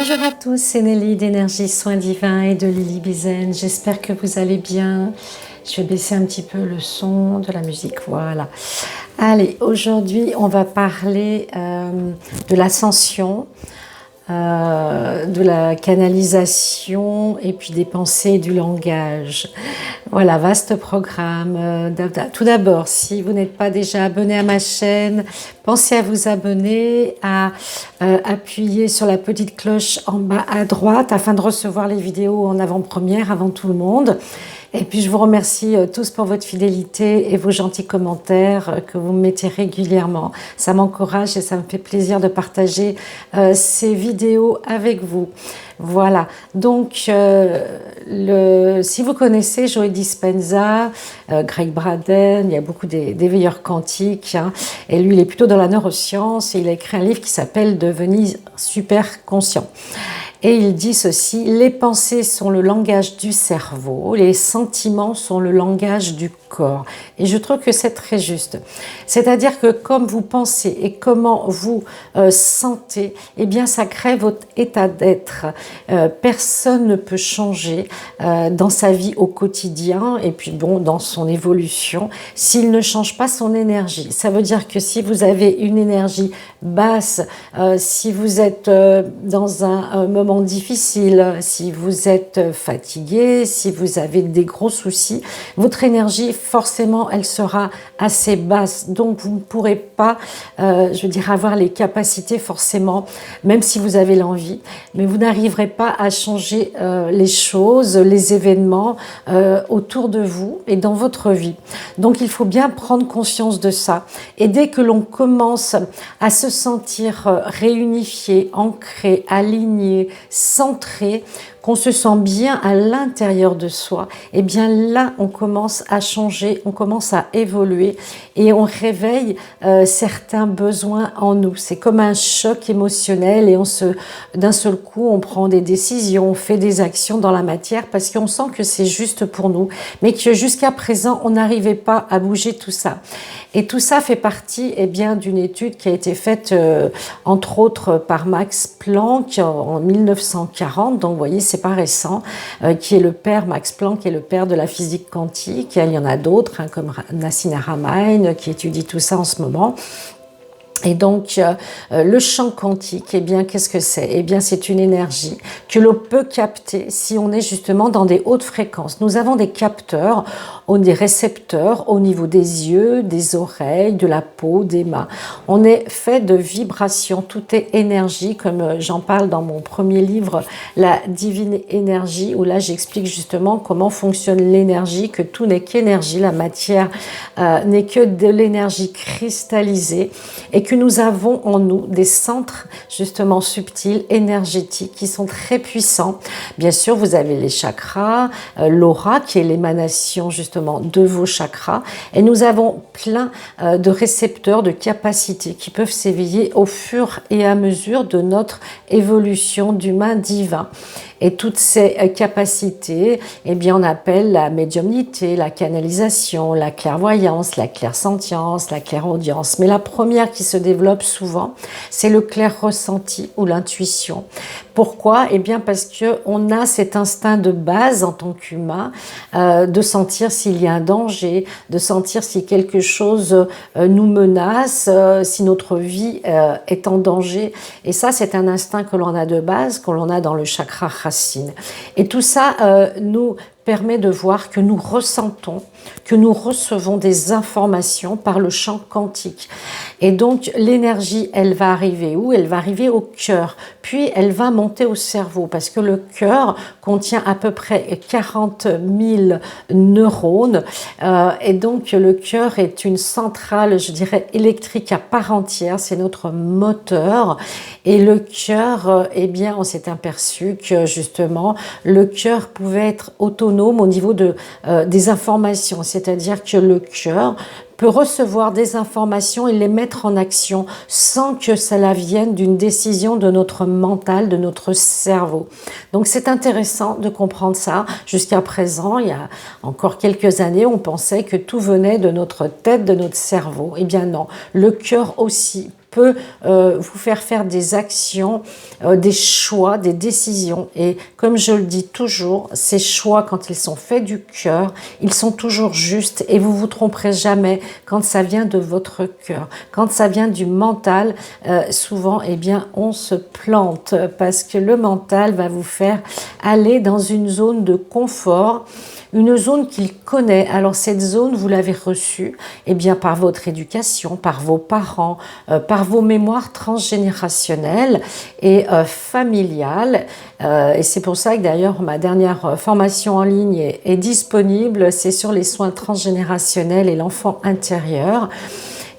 Bonjour à tous, c'est Nelly d'Énergie Soins Divins et de Lily Bizen. J'espère que vous allez bien. Je vais baisser un petit peu le son de la musique, voilà. Allez, aujourd'hui, on va parler de l'ascension, de la canalisation et puis des pensées et du langage. Voilà, vaste programme. Tout d'abord, si vous n'êtes pas déjà abonné à ma chaîne, pensez à vous abonner, à appuyer sur la petite cloche en bas à droite afin de recevoir les vidéos en avant-première avant tout le monde. Et puis je vous remercie tous pour votre fidélité et vos gentils commentaires que vous me mettez régulièrement. Ça m'encourage et ça me fait plaisir de partager ces vidéos avec vous. Voilà, donc si vous connaissez Joe Dispenza, Greg Braden, il y a beaucoup d'éveilleurs quantiques, hein, et lui il est plutôt dans la neuroscience et il a écrit un livre qui s'appelle Devenir super conscient. Et il dit ceci: les pensées sont le langage du cerveau, les sentiments sont le langage du corps. Et je trouve que c'est très juste. C'est-à-dire que comme vous pensez et comment vous sentez, eh bien ça crée votre état d'être. Personne ne peut changer dans sa vie au quotidien et puis bon, dans son évolution s'il ne change pas son énergie. Ça veut dire que si vous avez une énergie basse, si vous êtes dans un moment difficile, si vous êtes fatigué, si vous avez des gros soucis, votre énergie, forcément, elle sera assez basse. Donc, vous ne pourrez pas, je veux dire, avoir les capacités forcément, même si vous avez l'envie, mais vous n'arriverez pas à changer les choses, les événements autour de vous et dans votre vie. Donc, il faut bien prendre conscience de ça. Et dès que l'on commence à se sentir réunifié, ancré, aligné, centré, qu'on se sent bien à l'intérieur de soi, et bien là, on commence à changer, on commence à évoluer et on réveille certains besoins en nous. C'est comme un choc émotionnel et d'un seul coup, on prend des décisions, on fait des actions dans la matière parce qu'on sent que c'est juste pour nous, mais que jusqu'à présent, on n'arrivait pas à bouger tout ça. Et tout ça fait partie bien d'une étude qui a été faite entre autres par Max Planck en 1940, donc vous voyez, c'est pas récent, qui est le père, Max Planck, qui est le père de la physique quantique. Il y en a d'autres, hein, comme Nassim Haramein, qui étudie tout ça en ce moment. Et donc, le champ quantique, eh bien, qu'est-ce que c'est? Eh bien, c'est une énergie que l'on peut capter si on est justement dans des hautes fréquences. Nous avons des capteurs, des récepteurs au niveau des yeux, des oreilles, de la peau, des mains. On est fait de vibrations, tout est énergie, comme j'en parle dans mon premier livre, La Divine Énergie, où là, j'explique justement comment fonctionne l'énergie, que tout n'est qu'énergie, la matière n'est que de l'énergie cristallisée, et que nous avons en nous des centres justement subtils, énergétiques, qui sont très puissants. Bien sûr, vous avez les chakras, l'aura qui est l'émanation justement de vos chakras, et nous avons plein de récepteurs, de capacités qui peuvent s'éveiller au fur et à mesure de notre évolution d'humain divin. Et toutes ces capacités, eh bien, on appelle la médiumnité, la canalisation, la clairvoyance, la clairsentience, la clairaudience. Mais la première qui se développe souvent, c'est le clair ressenti ou l'intuition. Pourquoi? Eh bien, parce qu'on a cet instinct de base en tant qu'humain de sentir s'il y a un danger, de sentir si quelque chose nous menace, si notre vie est en danger. Et ça, c'est un instinct que l'on a de base, que l'on a dans le chakra racine. Et tout ça nous permet de voir que nous ressentons, que nous recevons des informations par le champ quantique. Et donc, l'énergie, elle va arriver où? Elle va arriver au cœur, puis elle va monter au cerveau, parce que le cœur contient à peu près 40 000 neurones, et donc le cœur est une centrale, je dirais, électrique à part entière, c'est notre moteur, et le cœur, eh bien, on s'est aperçu que justement, le cœur pouvait être autonome au niveau des informations, c'est-à-dire que le cœur peut recevoir des informations et les mettre en action sans que cela vienne d'une décision de notre mental, de notre cerveau. Donc c'est intéressant de comprendre ça. Jusqu'à présent, il y a encore quelques années, on pensait que tout venait de notre tête, de notre cerveau. Eh bien non, le cœur aussi peut vous faire des actions, des choix, des décisions. Et comme je le dis toujours, ces choix, quand ils sont faits du cœur, ils sont toujours justes et vous vous tromperez jamais quand ça vient de votre cœur. Quand ça vient du mental, souvent, eh bien, on se plante parce que le mental va vous faire aller dans une zone de confort, une zone qu'il connaît. Alors cette zone, vous l'avez reçue eh bien, par votre éducation, par vos parents, par vos mémoires transgénérationnelles et familiales. Et c'est pour ça que d'ailleurs ma dernière formation en ligne est disponible. C'est sur les soins transgénérationnels et l'enfant intérieur.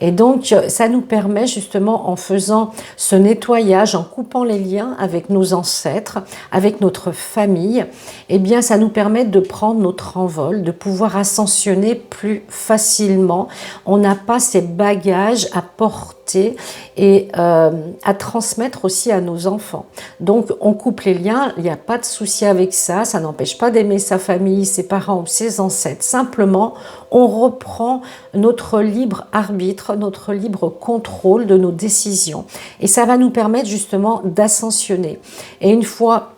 Et donc, ça nous permet justement, en faisant ce nettoyage, en coupant les liens avec nos ancêtres, avec notre famille, eh bien, ça nous permet de prendre notre envol, de pouvoir ascensionner plus facilement. On n'a pas ces bagages à porter et à transmettre aussi à nos enfants. Donc, on coupe les liens, il n'y a pas de souci avec ça, ça n'empêche pas d'aimer sa famille, ses parents ou ses ancêtres. Simplement, on reprend notre libre arbitre, notre libre contrôle de nos décisions. Et ça va nous permettre justement d'ascensionner. Et une fois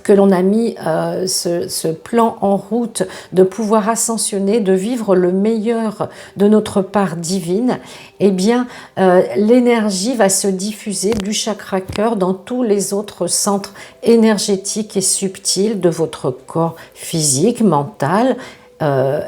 que l'on a mis ce plan en route, de pouvoir ascensionner, de vivre le meilleur de notre part divine, eh bien, l'énergie va se diffuser du chakra cœur dans tous les autres centres énergétiques et subtils de votre corps physique, mental,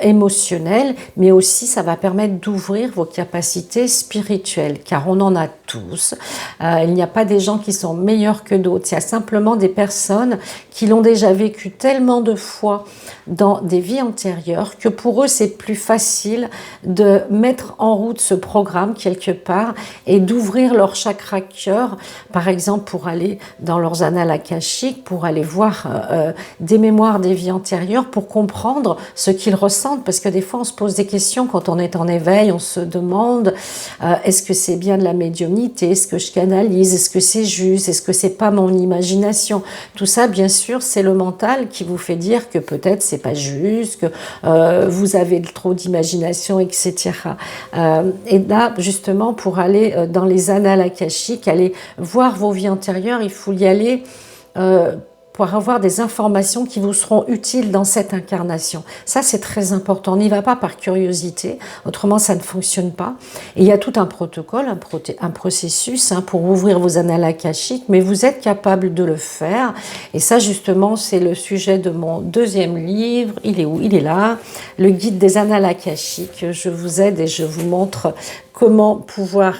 émotionnel, mais aussi ça va permettre d'ouvrir vos capacités spirituelles, car on en a tous. Il n'y a pas des gens qui sont meilleurs que d'autres, il y a simplement des personnes qui l'ont déjà vécu tellement de fois dans des vies antérieures que pour eux c'est plus facile de mettre en route ce programme quelque part et d'ouvrir leur chakra cœur, par exemple pour aller dans leurs annales akashiques, pour aller voir des mémoires des vies antérieures, pour comprendre ce qu'ils ressentent, parce que des fois on se pose des questions quand on est en éveil, on se demande est-ce que c'est bien de la médiumnité, est-ce que je canalise, est-ce que c'est juste, est-ce que c'est pas mon imagination. Tout ça bien sûr c'est le mental qui vous fait dire que peut-être c'est pas juste, que vous avez trop d'imagination, etc. Et là justement pour aller dans les annales akashiques, aller voir vos vies antérieures, il faut y aller pour avoir des informations qui vous seront utiles dans cette incarnation. Ça, c'est très important. On n'y va pas par curiosité, autrement ça ne fonctionne pas. Et il y a tout un protocole, un processus pour ouvrir vos annales akashiques, mais vous êtes capable de le faire. Et ça, justement, c'est le sujet de mon deuxième livre. Il est où? Il est là, le guide des annales akashiques. Je vous aide et je vous montre comment pouvoir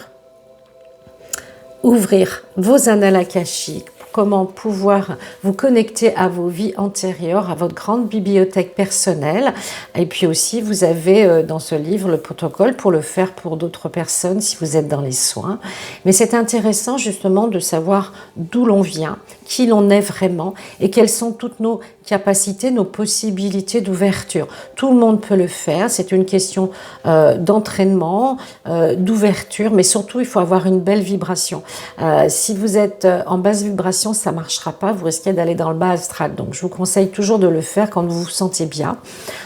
ouvrir vos annales akashiques, comment pouvoir vous connecter à vos vies antérieures, à votre grande bibliothèque personnelle. Et puis aussi, vous avez dans ce livre le protocole pour le faire pour d'autres personnes si vous êtes dans les soins. Mais c'est intéressant justement de savoir d'où l'on vient, qui l'on est vraiment et quelles sont toutes nos capacités, nos possibilités d'ouverture. Tout le monde peut le faire, c'est une question d'entraînement, d'ouverture, mais surtout il faut avoir une belle vibration. Si vous êtes en basse vibration, ça ne marchera pas, vous risquez d'aller dans le bas astral. Donc je vous conseille toujours de le faire quand vous vous sentez bien,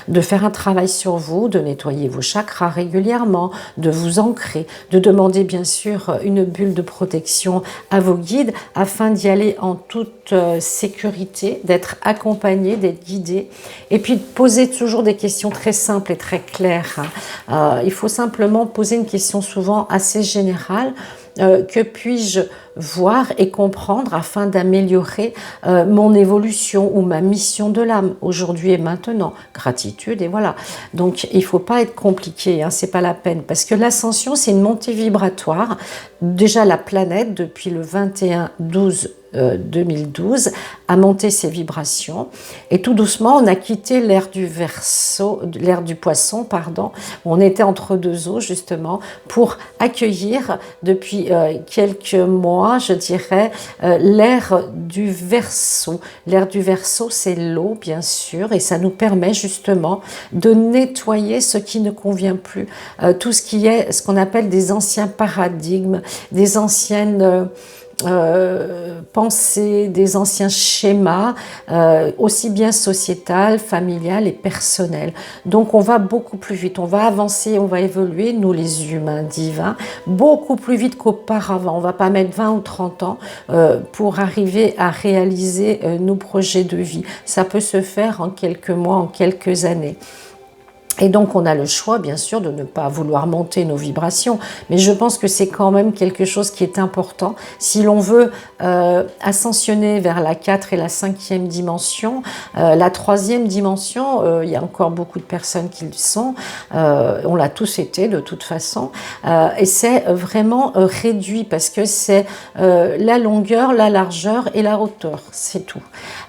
de faire un travail sur vous, de nettoyer vos chakras régulièrement, de vous ancrer, de demander bien sûr une bulle de protection à vos guides afin d'y aller en toute sécurité, d'être accompagné, d'être guidé, et puis de poser toujours des questions très simples et très claires. Il faut simplement poser une question souvent assez générale. Que puis-je voir et comprendre afin d'améliorer mon évolution ou ma mission de l'âme aujourd'hui et maintenant? Gratitude et voilà. Donc il ne faut pas être compliqué, c'est pas la peine, parce que l'ascension c'est une montée vibratoire. Déjà la planète depuis le 21/12/2012 a monté ses vibrations et tout doucement on a quitté l'ère du Verseau, l'ère du Poisson pardon, où on était entre deux eaux justement pour accueillir depuis quelques mois je dirais l'ère du Verseau. L'ère du Verseau c'est l'eau bien sûr et ça nous permet justement de nettoyer ce qui ne convient plus, tout ce qui est ce qu'on appelle des anciens paradigmes, des anciennes pensées, des anciens schémas, aussi bien sociétal, familial et personnel. Donc on va beaucoup plus vite, on va avancer, on va évoluer, nous les humains divins, beaucoup plus vite qu'auparavant. On ne va pas mettre 20 ou 30 ans pour arriver à réaliser nos projets de vie. Ça peut se faire en quelques mois, en quelques années. Et donc, on a le choix, bien sûr, de ne pas vouloir monter nos vibrations, mais je pense que c'est quand même quelque chose qui est important. Si l'on veut ascensionner vers la 4 et la 5e dimension, la 3e dimension, il y a encore beaucoup de personnes qui le sont, on l'a tous été de toute façon, et c'est vraiment réduit parce que c'est la longueur, la largeur et la hauteur, c'est tout.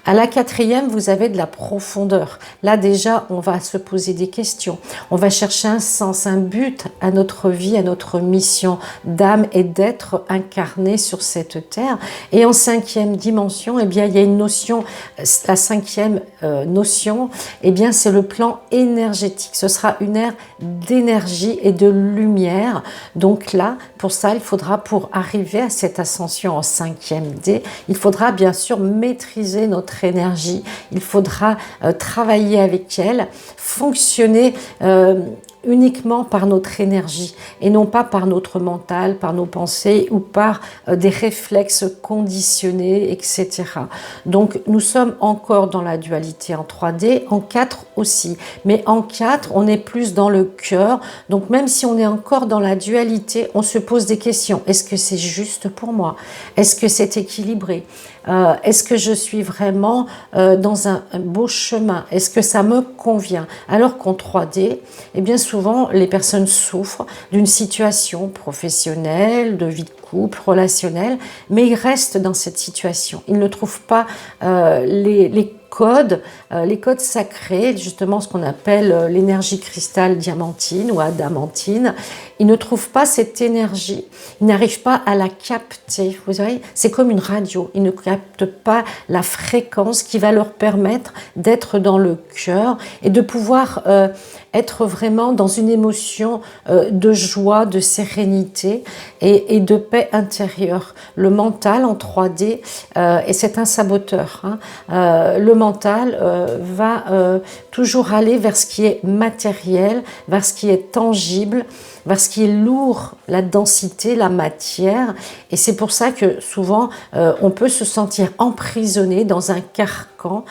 À la 4e, vous avez de la profondeur. Là, déjà, on va se poser des questions. On va chercher un sens, un but à notre vie, à notre mission d'âme et d'être incarné sur cette terre. Et en 5e dimension, eh bien, il y a une notion, la 5e notion, eh bien, c'est le plan énergétique. Ce sera une ère d'énergie et de lumière. Donc là, pour ça, il faudra, pour arriver à cette ascension en 5e D, il faudra bien sûr maîtriser notre énergie, il faudra travailler avec elle, fonctionner uniquement par notre énergie et non pas par notre mental, par nos pensées ou par des réflexes conditionnés, etc. Donc nous sommes encore dans la dualité en 3D, en 4 aussi, mais en 4 on est plus dans le cœur, donc même si on est encore dans la dualité, on se pose des questions. Est-ce que c'est juste pour moi? Est-ce que c'est équilibré? Est-ce que je suis vraiment dans un beau chemin? Est-ce que ça me convient? Alors qu'en 3D, eh bien souvent, les personnes souffrent d'une situation professionnelle, de vie de couple, relationnelle, mais ils restent dans cette situation. Ils ne trouvent pas les codes sacrés, justement ce qu'on appelle l'énergie cristal diamantine ou adamantine. Ils ne trouvent pas cette énergie, ils n'arrivent pas à la capter. Vous voyez, c'est comme une radio, ils ne captent pas la fréquence qui va leur permettre d'être dans le cœur et de pouvoir être vraiment dans une émotion de joie, de sérénité et de paix intérieure. Le mental en 3D, et c'est un saboteur, hein, le mental va toujours aller vers ce qui est matériel, vers ce qui est tangible, vers ce qui est lourd, la densité, la matière. Et c'est pour ça que souvent, on peut se sentir emprisonné dans un carcan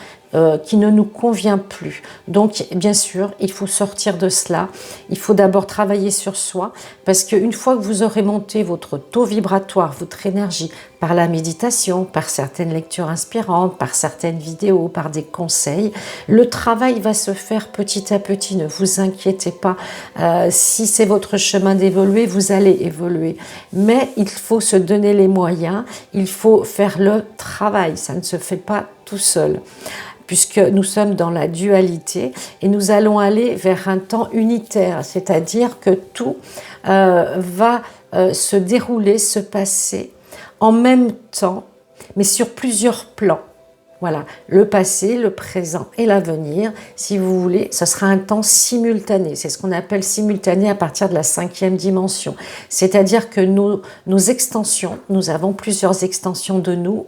qui ne nous convient plus. Donc, bien sûr, il faut sortir de cela. Il faut d'abord travailler sur soi, parce qu'une fois que vous aurez monté votre taux vibratoire, votre énergie, par la méditation, par certaines lectures inspirantes, par certaines vidéos, par des conseils, le travail va se faire petit à petit. Ne vous inquiétez pas. Si c'est votre chemin d'évoluer, vous allez évoluer. Mais il faut se donner les moyens, il faut faire le travail. Ça ne se fait pas tout seul, puisque nous sommes dans la dualité et nous allons aller vers un temps unitaire, c'est-à-dire que tout va se dérouler, se passer en même temps, mais sur plusieurs plans. Voilà, le passé, le présent et l'avenir, si vous voulez, ce sera un temps simultané. C'est ce qu'on appelle simultané à partir de la 5e dimension. C'est-à-dire que nos extensions, nous avons plusieurs extensions de nous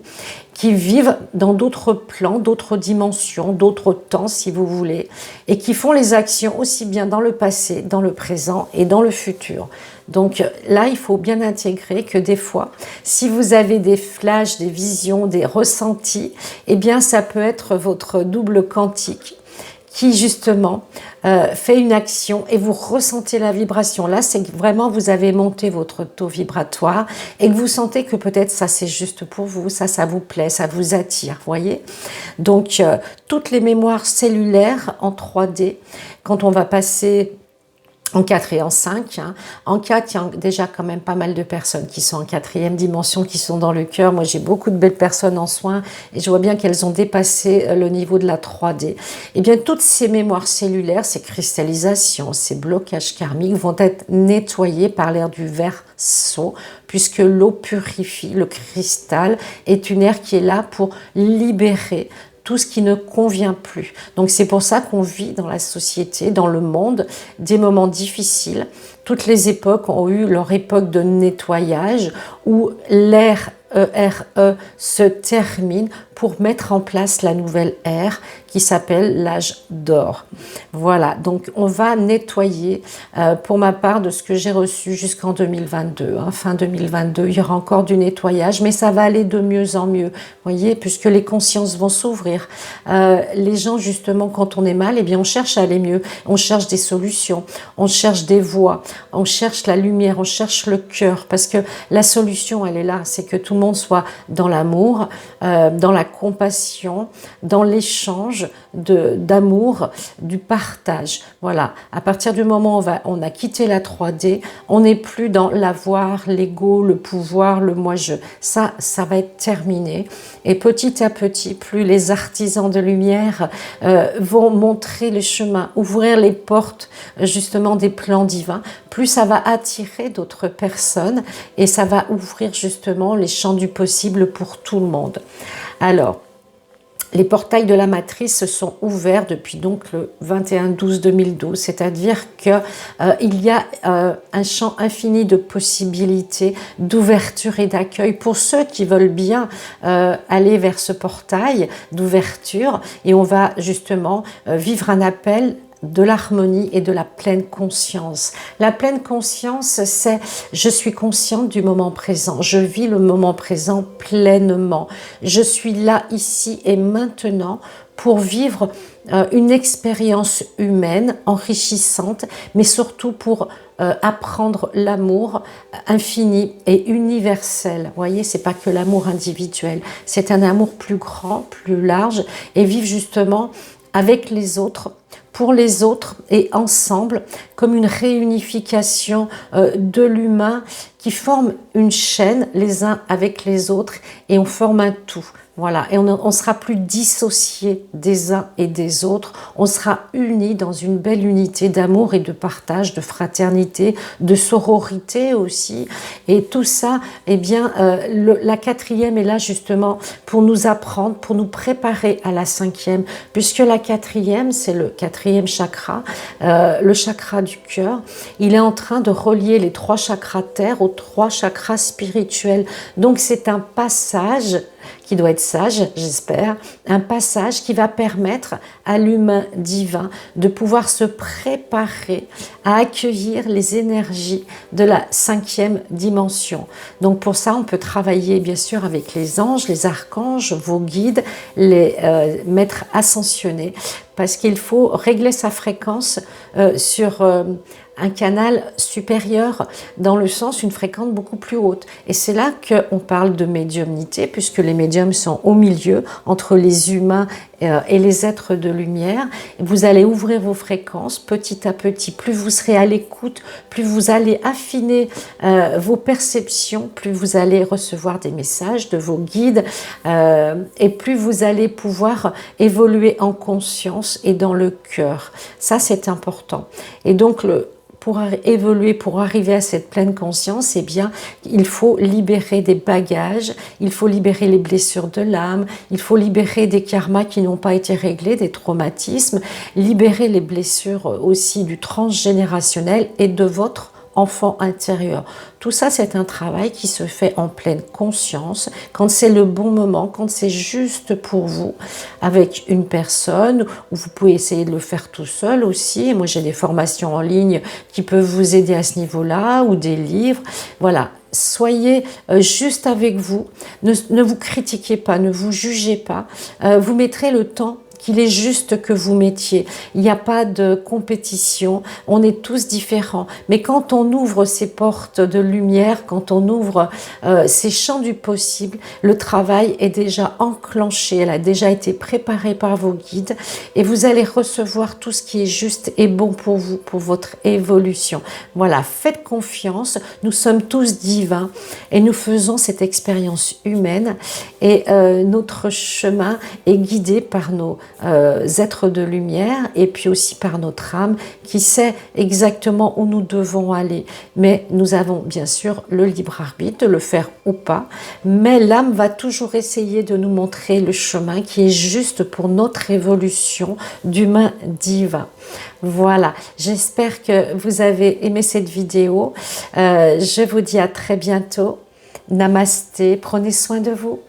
qui vivent dans d'autres plans, d'autres dimensions, d'autres temps, si vous voulez, et qui font les actions aussi bien dans le passé, dans le présent et dans le futur. Donc là, il faut bien intégrer que des fois, si vous avez des flashs, des visions, des ressentis, eh bien, ça peut être votre double quantique qui justement fait une action et vous ressentez la vibration. Là, c'est que vraiment vous avez monté votre taux vibratoire et que vous sentez que peut-être ça c'est juste pour vous, ça vous plaît, ça vous attire, voyez. Donc, toutes les mémoires cellulaires en 3D, quand on va passer en 4 et en 5. Hein. En 4, il y a déjà quand même pas mal de personnes qui sont en 4e dimension, qui sont dans le cœur. Moi, j'ai beaucoup de belles personnes en soins et je vois bien qu'elles ont dépassé le niveau de la 3D. Et bien, toutes ces mémoires cellulaires, ces cristallisations, ces blocages karmiques vont être nettoyés par l'air du Verseau, puisque l'eau purifie. Le cristal est une air qui est là pour libérer tout ce qui ne convient plus. Donc c'est pour ça qu'on vit dans la société, dans le monde, des moments difficiles. Toutes les époques ont eu leur époque de nettoyage où l'air E-R-E se termine pour mettre en place la nouvelle ère qui s'appelle l'âge d'or. Voilà, donc on va nettoyer pour ma part de ce que j'ai reçu jusqu'en 2022. Hein, fin 2022, il y aura encore du nettoyage, mais ça va aller de mieux en mieux, voyez, puisque les consciences vont s'ouvrir. Les gens, justement, quand on est mal, eh bien, on cherche à aller mieux, on cherche des solutions, on cherche des voies, on cherche la lumière, on cherche le cœur, parce que la solution, elle est là, c'est que tout le monde soit dans l'amour, dans la compassion, dans l'échange d'amour, du partage. Voilà, à partir du moment où on a quitté la 3D, on n'est plus dans l'avoir, l'ego, le pouvoir, le moi-je. Ça va être terminé. Et petit à petit, plus les artisans de lumière vont montrer le chemin, ouvrir les portes justement des plans divins, plus ça va attirer d'autres personnes et ça va ouvrir justement les champs du possible pour tout le monde. Alors, les portails de la matrice se sont ouverts depuis donc le 21/12/2012, c'est-à-dire qu'il y a un champ infini de possibilités, d'ouverture et d'accueil pour ceux qui veulent bien aller vers ce portail d'ouverture, et on va justement vivre un appel de l'harmonie et de la pleine conscience. La pleine conscience, c'est je suis consciente du moment présent, je vis le moment présent pleinement, je suis là, ici et maintenant pour vivre une expérience humaine enrichissante, mais surtout pour apprendre l'amour infini et universel. Vous voyez, c'est pas que l'amour individuel, c'est un amour plus grand, plus large, et vivre justement avec les autres, pour les autres et ensemble, comme une réunification de l'humain qui forme une chaîne les uns avec les autres et on forme un tout. Voilà, et on sera plus dissociés des uns et des autres, on sera unis dans une belle unité d'amour et de partage, de fraternité, de sororité aussi. Et tout ça, eh bien, la 4e est là justement pour nous apprendre, pour nous préparer à la 5e, puisque la 4e, c'est le 4e chakra, le chakra du cœur. Il est en train de relier les 3 chakras terre aux 3 chakras spirituels. Donc c'est un passage qui doit être sage, j'espère, un passage qui va permettre à l'humain divin de pouvoir se préparer à accueillir les énergies de la 5e dimension. Donc pour ça, on peut travailler bien sûr avec les anges, les archanges, vos guides, les maîtres ascensionnés, parce qu'il faut régler sa fréquence sur un canal supérieur, dans le sens une fréquence beaucoup plus haute. Et c'est là qu'on parle de médiumnité, puisque les médiums sont au milieu entre les humains et les êtres de lumière. Vous allez ouvrir vos fréquences petit à petit. Plus vous serez à l'écoute, plus vous allez affiner vos perceptions, plus vous allez recevoir des messages de vos guides et plus vous allez pouvoir évoluer en conscience et dans le cœur. Ça, c'est important. Et donc, pour évoluer, pour arriver à cette pleine conscience, eh bien, il faut libérer des bagages, il faut libérer les blessures de l'âme, il faut libérer des karmas qui n'ont pas été réglés, des traumatismes, libérer les blessures aussi du transgénérationnel et de votre enfant intérieur. Tout ça, c'est un travail qui se fait en pleine conscience, quand c'est le bon moment, quand c'est juste pour vous, avec une personne, ou vous pouvez essayer de le faire tout seul aussi. Moi, j'ai des formations en ligne qui peuvent vous aider à ce niveau-là, ou des livres. Voilà. Soyez juste avec vous, ne vous critiquez pas, ne vous jugez pas, vous mettrez le temps qu'il est juste que vous mettiez. Il n'y a pas de compétition, on est tous différents. Mais quand on ouvre ces portes de lumière, quand on ouvre ces champs du possible, le travail est déjà enclenché, elle a déjà été préparée par vos guides et vous allez recevoir tout ce qui est juste et bon pour vous, pour votre évolution. Voilà, faites confiance, nous sommes tous divins et nous faisons cette expérience humaine et notre chemin est guidé par nos êtres de lumière et puis aussi par notre âme qui sait exactement où nous devons aller. Mais nous avons bien sûr le libre arbitre de le faire ou pas, mais l'âme va toujours essayer de nous montrer le chemin qui est juste pour notre évolution d'humain divin. Voilà, j'espère que vous avez aimé cette vidéo. Je vous dis à très bientôt Namasté, prenez soin de vous.